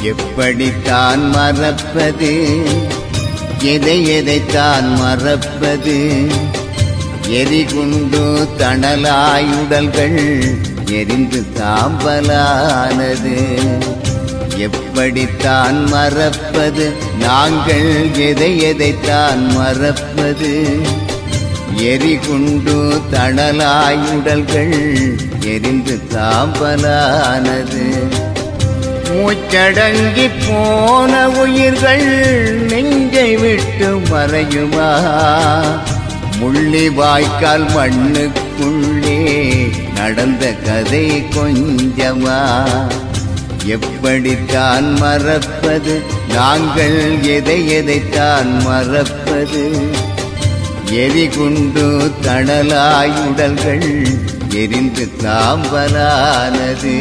எப்படித்தான் மறப்பது, எதைத்தான் மறப்பது? எரிகுண்டு தணலாயுடல்கள் எரிந்து சாம்பலானது. எப்படித்தான் மறப்பது, நாங்கள் எதைத்தான் மறப்பது? எரிகுண்டு தணலாயுடல்கள் எரிந்து சாம்பலானது. மூச்சடங்கி போன உயிர்கள் நெஞ்சை விட்டு மறையுமா? முள்ளி வாய்க்கால் மண்ணுக்குள்ளே நடந்த கதை கொஞ்சமா? எப்படித்தான் மறப்பது, நாங்கள் எதைத்தான் மறப்பது? எரிகுண்டு தணலாயுடல்கள் எரிந்து சாம்பலானது.